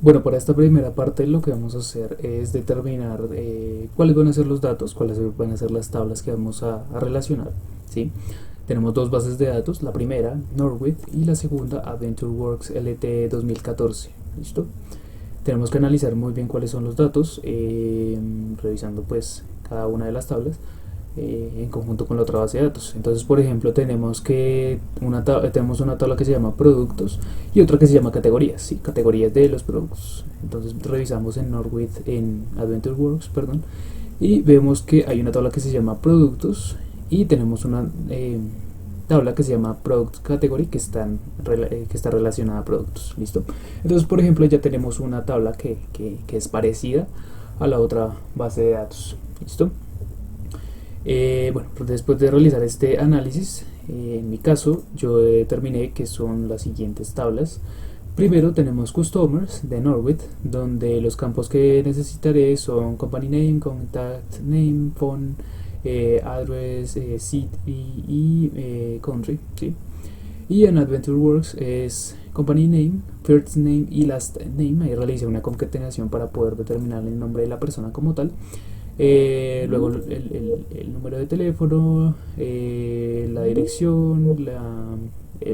Bueno, para esta primera parte lo que vamos a hacer es determinar cuáles van a ser los datos, cuáles van a ser las tablas que vamos a relacionar, ¿sí? Tenemos dos bases de datos, la primera, Norwith, y la segunda, AdventureWorks LT 2014, ¿listo? Tenemos que analizar muy bien cuáles son los datos, revisando pues cada una de las tablas en conjunto con la otra base de datos. Entonces, por ejemplo, tenemos una tabla que se llama productos y otra que se llama categorías, ¿sí? Categorías de los productos. Entonces revisamos en AdventureWorks, perdón, y vemos que hay una tabla que se llama productos y tenemos una tabla que se llama Product Category que está relacionada a productos. ¿Listo? Entonces, por ejemplo, ya tenemos una tabla que es parecida a la otra base de datos. ¿Listo? Bueno, pues después de realizar este análisis, en mi caso yo determiné que son las siguientes tablas. Primero tenemos Customers de Norwith, donde los campos que necesitaré son Company Name, Contact Name, Phone, Address, City y Country, ¿sí? Y en AdventureWorks es Company Name, First Name y Last Name. Ahí realicé una concatenación para poder determinar el nombre de la persona como tal. Luego el número de teléfono, la dirección,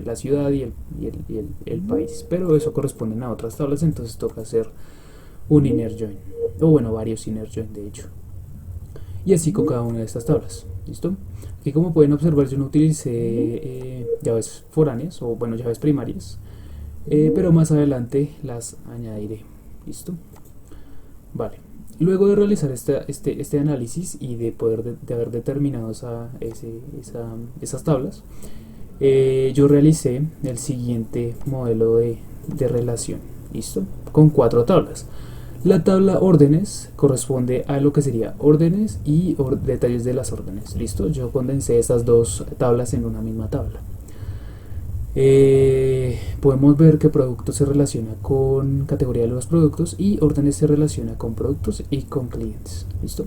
la ciudad y el país, pero eso corresponden a otras tablas, entonces toca hacer un inner join, o bueno, varios inner join de hecho, y así con cada una de estas tablas. ¿Listo? Aquí, como pueden observar, yo no utilicé llaves foráneas o bueno, llaves primarias, pero más adelante las añadiré. ¿Listo? Vale. Luego de realizar este análisis y de haber determinado esas tablas, yo realicé el siguiente modelo de relación. ¿Listo? Con 4 tablas. La tabla órdenes corresponde a lo que sería órdenes y detalles de las órdenes. ¿Listo? Yo condensé estas dos tablas en una misma tabla. Podemos ver que productos se relaciona con categoría de los productos y órdenes se relaciona con productos y con clientes. ¿Listo?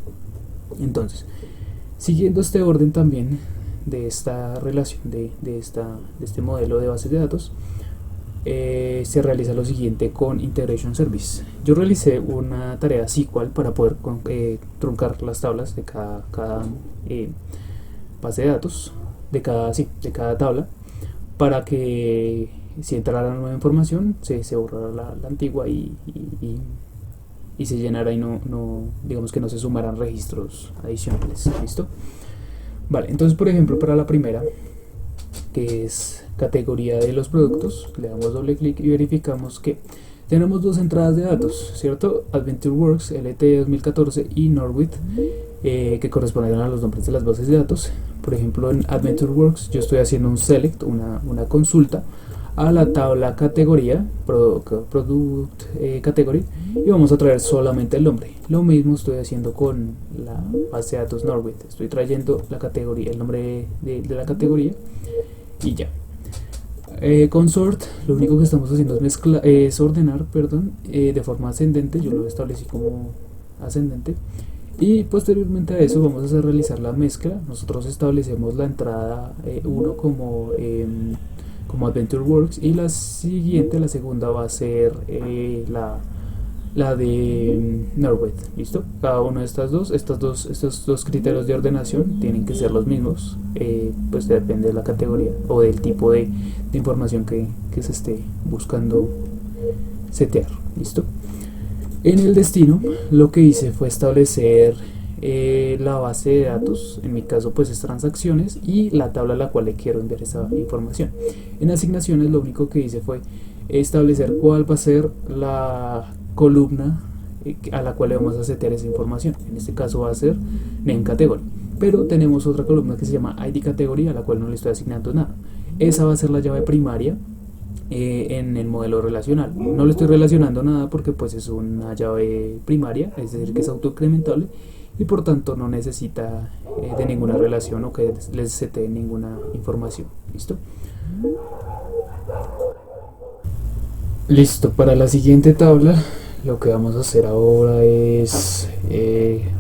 Entonces, siguiendo este orden también de esta relación de este modelo de bases de datos, se realiza lo siguiente con Integration Service. Yo realicé una tarea SQL para poder truncar las tablas de cada base de datos, de cada tabla, para que si entrara nueva información se borrara la antigua y se llenara y no digamos que no se sumaran registros adicionales. ¿Listo? Vale, entonces, por ejemplo, para la primera, que es categoría de los productos, le damos doble clic y verificamos que tenemos dos entradas de datos, ¿cierto? AdventureWorks LT 2014 y Norwith, que corresponden a los nombres de las bases de datos. Por ejemplo, en AdventureWorks yo estoy haciendo un select, una consulta a la tabla categoría, Product Category, y vamos a traer solamente el nombre. Lo mismo estoy haciendo con la base de datos Norwith, estoy trayendo la categoría, el nombre de la categoría y ya. Con sort lo único que estamos haciendo es ordenar, de forma ascendente. Yo lo establecí como ascendente y posteriormente a eso vamos a realizar la mezcla. Nosotros establecemos la entrada 1 como AdventureWorks y la segunda va a ser la de Norwith. ¿Listo? Cada uno de estos dos criterios de ordenación tienen que ser los mismos, pues depende de la categoría o del tipo de información que se esté buscando setear. ¿Listo? En el destino lo que hice fue establecer la base de datos, en mi caso pues es transacciones, y la tabla a la cual le quiero enviar esa información. En asignaciones lo único que hice fue establecer cuál va a ser la columna a la cual le vamos a setear esa información. En este caso va a ser Name Category, pero tenemos otra columna que se llama ID Category, a la cual no le estoy asignando nada. Esa va a ser la llave primaria en el modelo relacional. No le estoy relacionando nada porque pues es una llave primaria, es decir que es autoincrementable y por tanto no necesita de ninguna relación o que les setee ninguna información. ¿Listo? Listo, para la siguiente tabla lo que vamos a hacer ahora es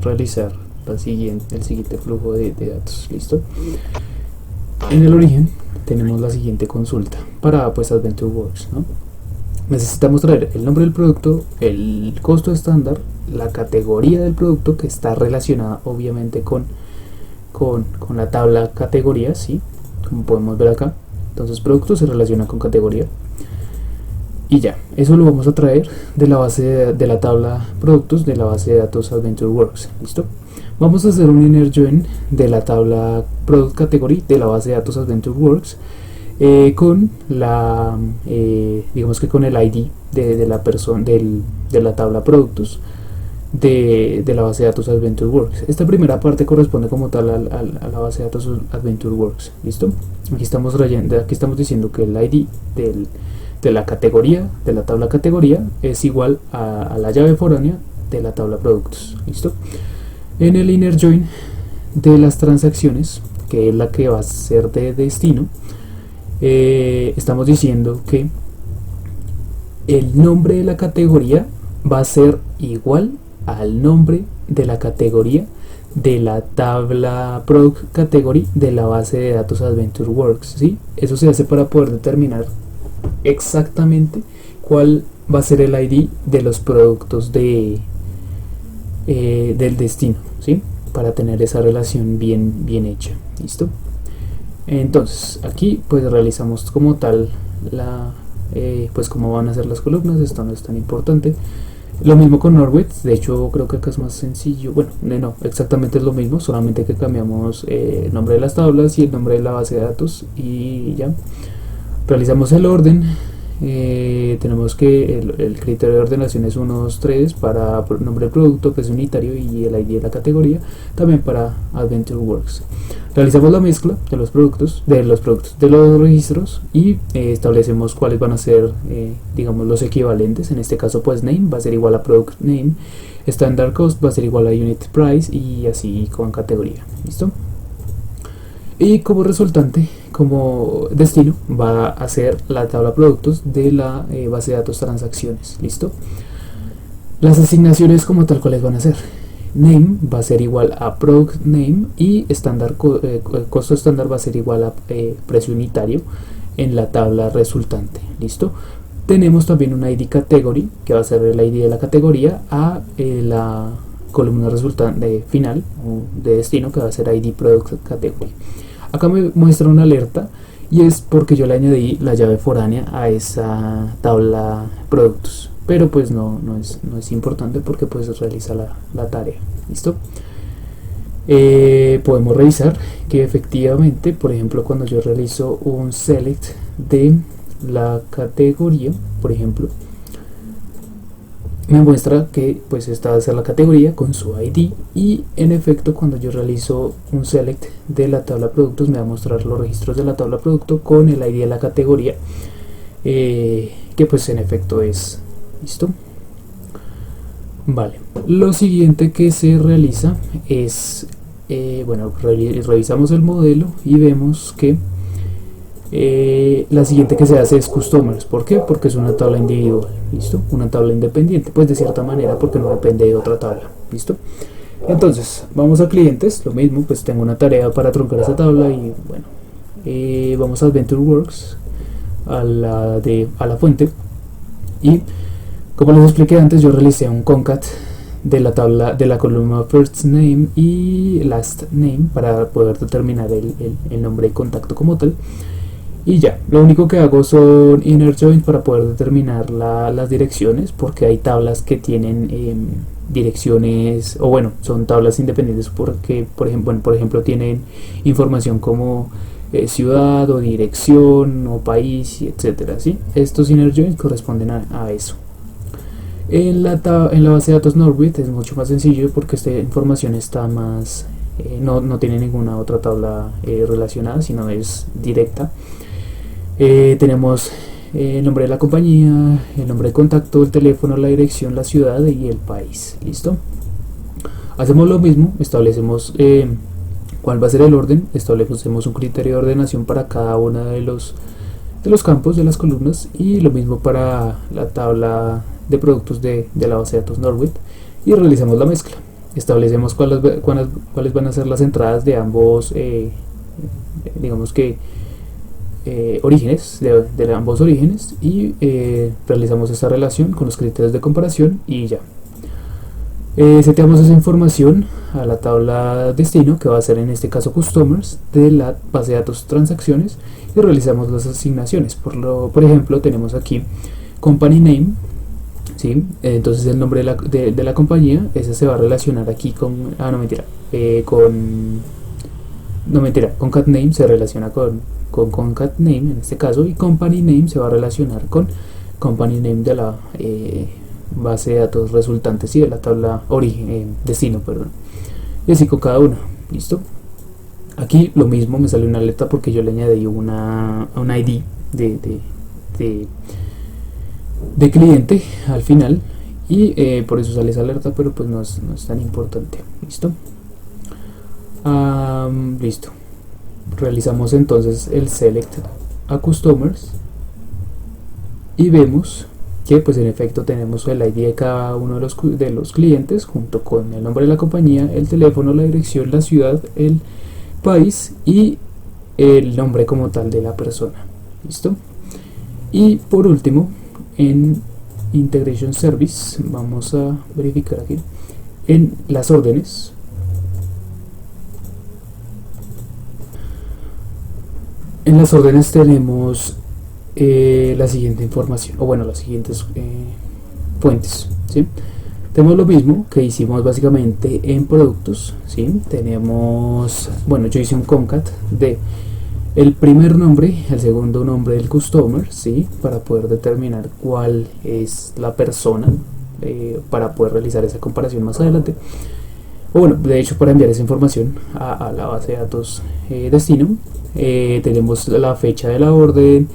realizar el siguiente flujo de datos. ¿Listo? En el origen tenemos la siguiente consulta para pues AdventureWorks, ¿no? necesitamos traer el nombre del producto, el costo estándar, la categoría del producto que está relacionada obviamente con la tabla categorías, ¿sí? Como podemos ver acá. Entonces producto se relaciona con categoría. Y ya, eso lo vamos a traer de la base de la tabla productos de la base de datos AdventureWorks. ¿Listo? Vamos a hacer un inner join de la tabla product category de la base de datos AdventureWorks con la digamos que con el ID de la persona de la tabla productos de la base de datos AdventureWorks. Esta primera parte corresponde como tal a la base de datos AdventureWorks. ¿Listo? Aquí estamos diciendo que el ID de la categoría, de la tabla categoría, es igual a la llave foránea de la tabla productos. ¿Listo? En el inner join de las transacciones, que es la que va a ser de destino, estamos diciendo que el nombre de la categoría va a ser igual al nombre de la categoría de la tabla product category de la base de datos AdventureWorks, ¿sí? Eso se hace para poder determinar exactamente cuál va a ser el ID de los productos del destino, ¿sí? Para tener esa relación bien hecha. ¿Listo? Entonces aquí pues realizamos como tal pues cómo van a ser las columnas. Esto no es tan importante. Lo mismo con Norwith, de hecho creo que acá es más sencillo. Bueno, no, exactamente es lo mismo, solamente que cambiamos el nombre de las tablas y el nombre de la base de datos y ya. Realizamos el orden. Tenemos que el criterio de ordenación es 1, 2, 3 para nombre del producto, que es unitario, y el ID de la categoría también para AdventureWorks. Realizamos la mezcla de los registros y establecemos cuáles van a ser digamos los equivalentes. En este caso pues name va a ser igual a product name, standard cost va a ser igual a unit price y así con categoría. ¿Listo? Y como resultante, como destino, va a ser la tabla productos de la base de datos transacciones. ¿Listo? Las asignaciones como tal, ¿cuáles van a ser? Name va a ser igual a product name y costo estándar va a ser igual a precio unitario en la tabla resultante. ¿Listo? Tenemos también un ID category que va a ser el ID de la categoría a la columna resultante final de destino, que va a ser ID product category. Acá me muestra una alerta y es porque yo le añadí la llave foránea a esa tabla productos, pero pues no es importante porque pues realiza la tarea. ¿Listo? Podemos revisar que efectivamente, por ejemplo, cuando yo realizo un select de la categoría, por ejemplo, me muestra que pues esta va a ser la categoría con su ID, y en efecto cuando yo realizo un select de la tabla productos me va a mostrar los registros de la tabla producto con el ID de la categoría, que pues en efecto es. ¿Listo? Vale, lo siguiente que se realiza es bueno, revisamos el modelo y vemos que la siguiente que se hace es customers. ¿Por qué? Porque es una tabla individual. ¿Listo? Una tabla independiente, pues de cierta manera, porque no depende de otra tabla. ¿Listo? Entonces vamos a clientes, lo mismo, pues tengo una tarea para truncar esa tabla y bueno, vamos a AdventureWorks, a la fuente, y como les expliqué antes, yo realicé un concat de la tabla de la columna first name y last name para poder determinar el nombre de contacto como tal. Y ya, lo único que hago son inner join para poder determinar las direcciones, porque hay tablas que tienen direcciones, o bueno, son tablas independientes porque por ejemplo tienen información como ciudad o dirección o país, etcétera, ¿sí? Estos inner joins corresponden a eso. En la base de datos Norwith es mucho más sencillo porque esta información está más no tiene ninguna otra tabla relacionada, sino es directa. Tenemos el nombre de la compañía, el nombre de contacto, el teléfono, la dirección, la ciudad y el país. ¿Listo? Hacemos lo mismo, establecemos cuál va a ser el orden, establecemos un criterio de ordenación para cada uno de los campos de las columnas, y lo mismo para la tabla de productos de la base de datos Norwith, y realizamos la mezcla. Establecemos cuáles van a ser las entradas de ambos, digamos que orígenes, de ambos orígenes, y realizamos esta relación con los criterios de comparación y ya. Seteamos esa información a la tabla destino, que va a ser en este caso customers, de la base de datos transacciones, y realizamos las asignaciones. Por ejemplo, tenemos aquí company name, ¿sí? Entonces el nombre de la compañía, ese se va a relacionar aquí con, concat name se relaciona con concat name en este caso, y company name se va a relacionar con company name de la base de datos resultantes y de la tabla destino, perdón. Y así con cada una. Listo. Aquí lo mismo, me sale una alerta porque yo le añadí un ID de cliente al final, y por eso sale esa alerta, pero pues no es tan importante. Listo. Listo. Realizamos entonces el select a customers y vemos que pues en efecto tenemos el ID de cada uno de los clientes junto con el nombre de la compañía, el teléfono, la dirección, la ciudad, el país y el nombre como tal de la persona. Listo. Y por último, en Integration Service vamos a verificar aquí en las órdenes. En las órdenes tenemos la siguiente información, o bueno, las siguientes fuentes, ¿sí? Tenemos lo mismo que hicimos básicamente en productos, ¿sí? Tenemos, bueno, yo hice un concat de el primer nombre, el segundo nombre del customer, ¿sí? Para poder determinar cuál es la persona, para poder realizar esa comparación más adelante. O bueno, de hecho, para enviar esa información a la base de datos destino, tenemos la fecha de la orden,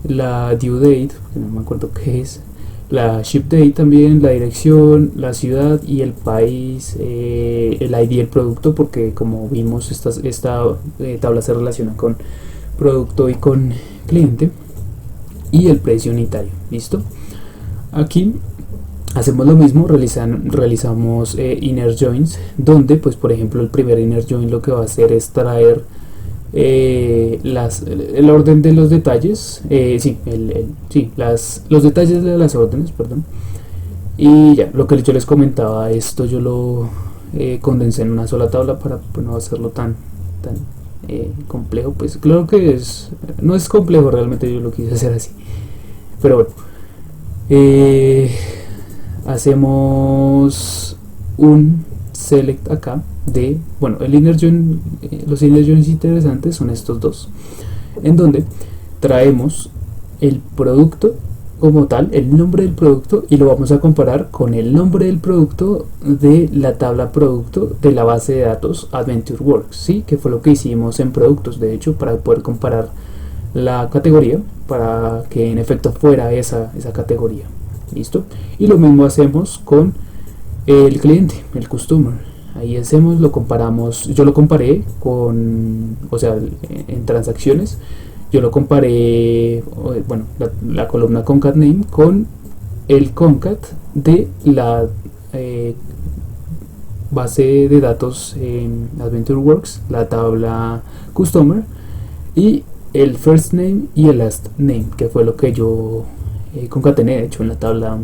la due date, que no me acuerdo qué es, la ship date también, la dirección, la ciudad y el país, el ID del producto, porque como vimos esta tabla se relaciona con producto y con cliente, y el precio unitario. Listo. Aquí hacemos lo mismo, realizamos inner joins, donde pues por ejemplo el primer inner join lo que va a hacer es traer el orden de los detalles, los detalles de las órdenes, perdón, y ya, lo que yo les comentaba, esto yo lo condensé en una sola tabla para pues, no hacerlo tan complejo. Pues claro que no es complejo, realmente yo lo quise hacer así, pero bueno, hacemos un select acá de, bueno, el inner join, los inner joins interesantes son estos dos, en donde traemos el producto como tal, el nombre del producto, y lo vamos a comparar con el nombre del producto de la tabla producto de la base de datos AdventureWorks, ¿sí? Que fue lo que hicimos en productos, de hecho, para poder comparar la categoría, para que en efecto fuera esa categoría. Listo. Y lo mismo hacemos con el cliente, el customer. Ahí lo comparamos, yo lo comparé con, o sea, en transacciones, yo lo comparé, bueno, la columna concat name con el concat de la base de datos en AdventureWorks, la tabla customer, y el first name y el last name, que fue lo que yo concatené de hecho en la tabla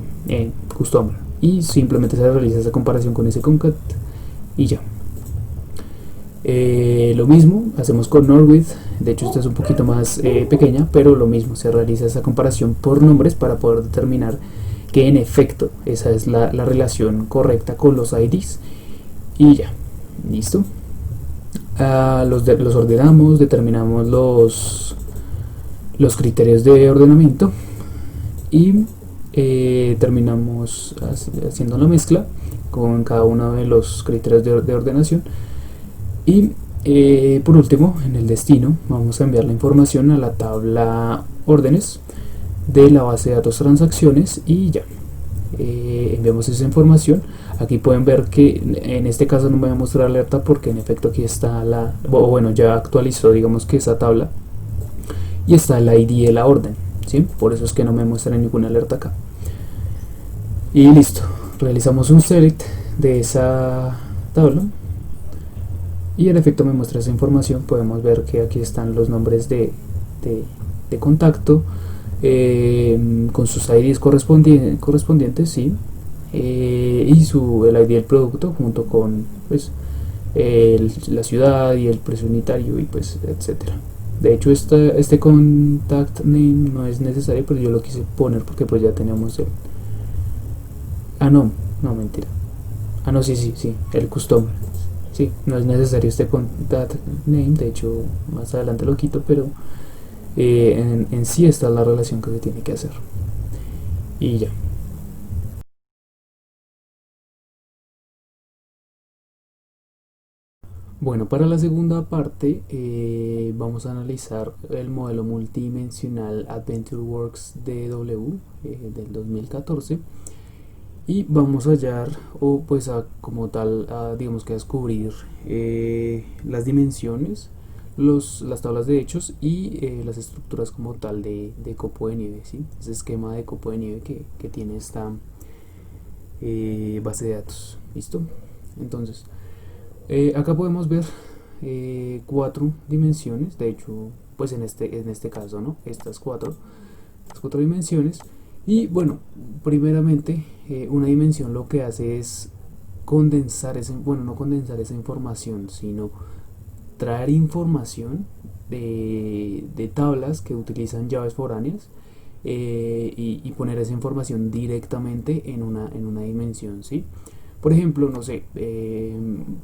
customer, y simplemente se realiza esa comparación con ese concat y ya. Lo mismo hacemos con Norwith, de hecho esta es un poquito más pequeña, pero lo mismo, se realiza esa comparación por nombres para poder determinar que en efecto esa es la relación correcta con los IDs y ya, listo. Los ordenamos, determinamos los criterios de ordenamiento y terminamos haciendo la mezcla con cada uno de los criterios de ordenación. Y por último, en el destino vamos a enviar la información a la tabla órdenes de la base de datos transacciones y ya, enviamos esa información. Aquí pueden ver que en este caso no me va a mostrar alerta porque en efecto aquí está bueno, ya actualizó, digamos que esa tabla, y está el ID de la orden, ¿sí? Por eso es que no me muestra ninguna alerta acá. Y listo, realizamos un select de esa tabla y en efecto me muestra esa información. Podemos ver que aquí están los nombres de de contacto con sus IDs correspondientes, sí, y el ID del producto junto con pues, la ciudad y el precio unitario y pues etcétera. De hecho este contact name no es necesario, pero yo lo quise poner porque pues ya tenemos el... Ah, no, no, mentira. Ah, no, sí, el custom. Sí, no es necesario este contact name, de hecho más adelante lo quito, pero en sí está la relación que se tiene que hacer. Y ya. Bueno, para la segunda parte vamos a analizar el modelo multidimensional AdventureWorks DW del 2014 y vamos a hallar o pues a como tal digamos que a descubrir las dimensiones, las tablas de hechos y las estructuras como tal de copo de nieve, ¿sí? Ese esquema de copo de nieve que tiene esta base de datos. ¿Listo? Entonces, acá podemos ver cuatro dimensiones, de hecho, pues en este caso, ¿no? Estas cuatro dimensiones. Y bueno, primeramente, una dimensión lo que hace es condensar, bueno, no condensar esa información, sino traer información de tablas que utilizan llaves foráneas y poner esa información directamente en una dimensión, ¿sí? Por ejemplo, no sé,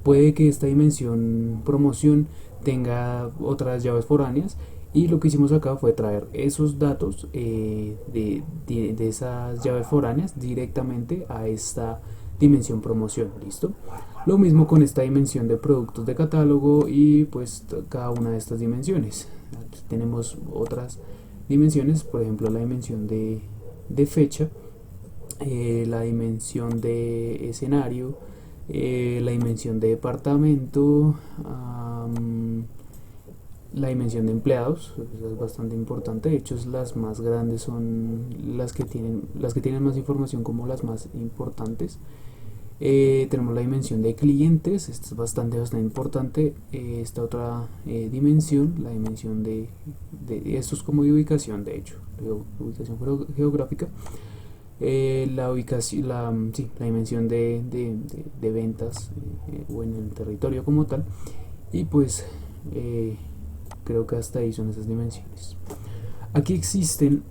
puede que esta dimensión promoción tenga otras llaves foráneas y lo que hicimos acá fue traer esos datos de esas llaves foráneas directamente a esta dimensión promoción, ¿listo? Lo mismo con esta dimensión de productos de catálogo y pues cada una de estas dimensiones. Aquí tenemos otras dimensiones, por ejemplo la dimensión de fecha, la dimensión de escenario, la dimensión de departamento, la dimensión de empleados, es bastante importante. De hecho, las más grandes son las que tienen más información como las más importantes. Tenemos la dimensión de clientes, esta es bastante importante. Esta otra dimensión, la dimensión esto es como de ubicación, de hecho, de ubicación geográfica. La ubicación, la dimensión de ventas o en el territorio como tal. Y pues creo que hasta ahí son esas dimensiones. Aquí existen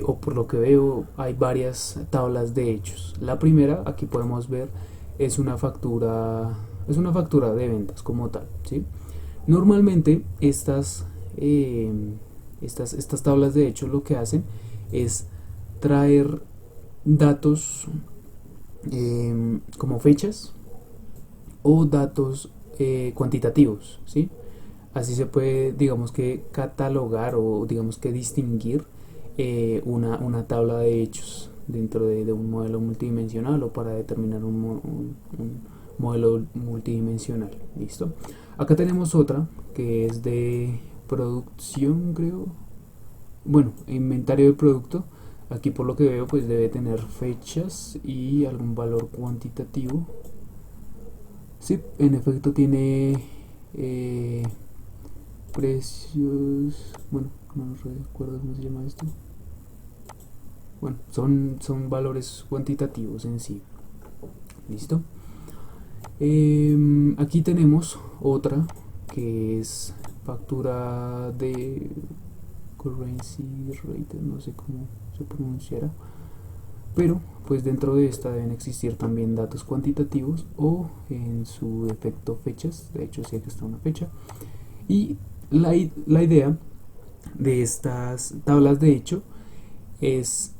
o por lo que veo hay varias tablas de hechos. La primera, aquí podemos ver, es una factura de ventas como tal, ¿sí? Normalmente estas tablas de hechos lo que hacen es traer datos como fechas o datos cuantitativos, ¿sí? Así se puede, digamos que, catalogar o digamos que distinguir una tabla de hechos dentro de un modelo multidimensional o para determinar un modelo multidimensional. ¿Listo? Acá tenemos otra que es de producción, creo. Bueno, inventario de producto. Aquí por lo que veo pues debe tener fechas y algún valor cuantitativo. Sí, en efecto tiene precios, bueno, no recuerdo cómo se llama esto. Bueno, son valores cuantitativos en sí. ¿Listo? Aquí tenemos otra que es factura de currency rate, no sé cómo se pronunciará, pero pues dentro de esta deben existir también datos cuantitativos o en su defecto fechas. De hecho, sí, aquí está una fecha. Y la idea de estas tablas de hecho es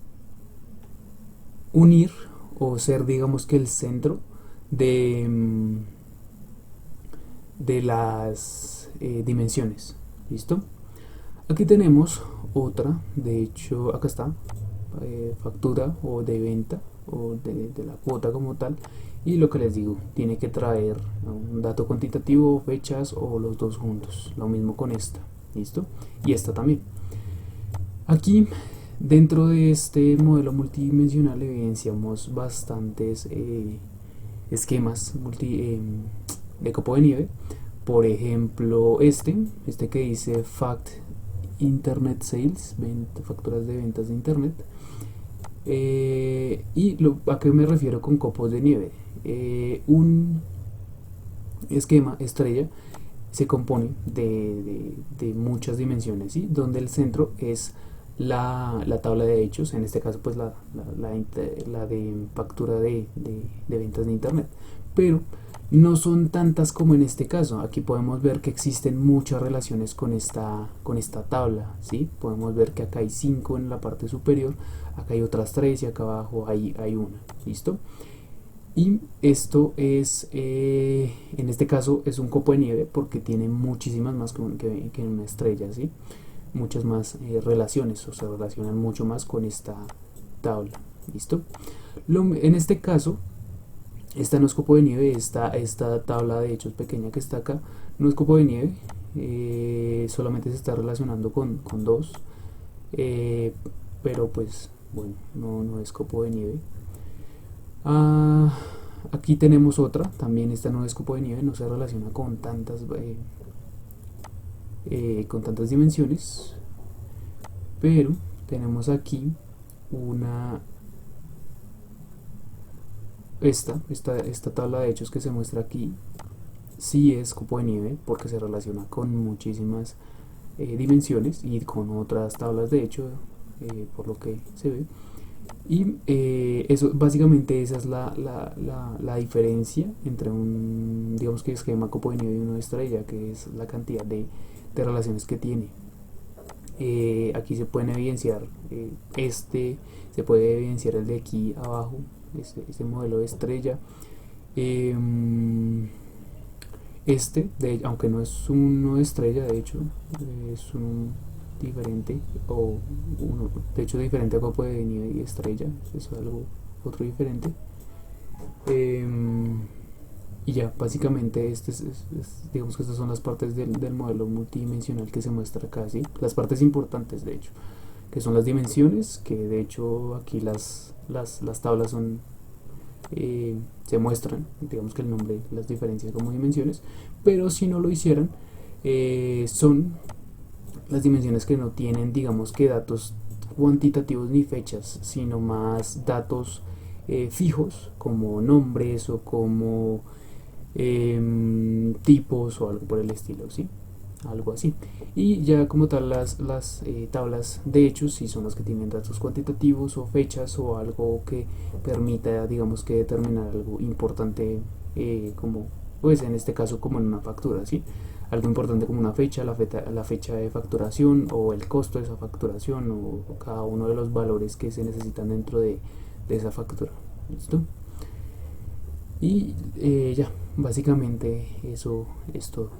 unir o ser, digamos que el centro de, de las dimensiones. ¿Listo? Aquí tenemos otra, de hecho, acá está, factura o de venta o de la cuota como tal. Y lo que les digo, tiene que traer un dato cuantitativo, fechas o los dos juntos. Lo mismo con esta. ¿Listo? Y esta también. Aquí, dentro de este modelo multidimensional, evidenciamos bastantes esquemas de copo de nieve. Por ejemplo, este que dice Fact Internet Sales, facturas de ventas de Internet. ¿A qué me refiero con copos de nieve? Un esquema estrella se compone de muchas dimensiones, ¿sí? Donde el centro es la tabla de hechos, en este caso pues la de factura de ventas de Internet, pero no son tantas como en este caso. Aquí podemos ver que existen muchas relaciones con esta tabla, ¿sí? Podemos ver que acá hay 5 en la parte superior, acá hay otras 3 y acá abajo hay una, ¿listo? Y esto es, en este caso es un copo de nieve porque tiene muchísimas más que una estrella, ¿sí? Muchas más relaciones, o se relacionan mucho más con esta tabla, ¿listo? En este caso, esta no es copo de nieve, esta tabla de hechos pequeña que está acá no es copo de nieve, solamente se está relacionando con 2, pero pues bueno, no es copo de nieve. Aquí tenemos otra, también esta no es copo de nieve, no se relaciona con tantas dimensiones, pero tenemos aquí esta tabla de hechos que se muestra aquí. Sí es copo de nieve porque se relaciona con muchísimas dimensiones y con otras tablas de hecho, por lo que se ve. Y eso, básicamente esa es la diferencia entre un, digamos que esquema copo de nieve y uno de estrella, que es la cantidad de relaciones que tiene. Aquí se pueden evidenciar, se puede evidenciar el de aquí abajo, este modelo de estrella. Aunque no es uno de estrella, de hecho, es un diferente, de hecho diferente a copo de nieve y estrella, es otro diferente. Y ya, básicamente digamos que estas son las partes del modelo multidimensional que se muestra acá, ¿sí? Las partes importantes, de hecho, que son las dimensiones, que de hecho aquí las tablas son, se muestran, digamos que el nombre las diferencias como dimensiones, pero si no lo hicieran, son las dimensiones que no tienen, digamos que datos cuantitativos ni fechas, sino más datos fijos, como nombres o como tipos o algo por el estilo, ¿sí? Algo así. Y ya como tal las tablas de hechos sí son las que tienen datos cuantitativos o fechas o algo que permita, digamos, que determinar algo importante, como pues en este caso como en una factura, ¿sí? Algo importante como una fecha, la fecha de facturación o el costo de esa facturación o cada uno de los valores que se necesitan dentro de esa factura. ¿Listo? Y ya, básicamente eso es todo.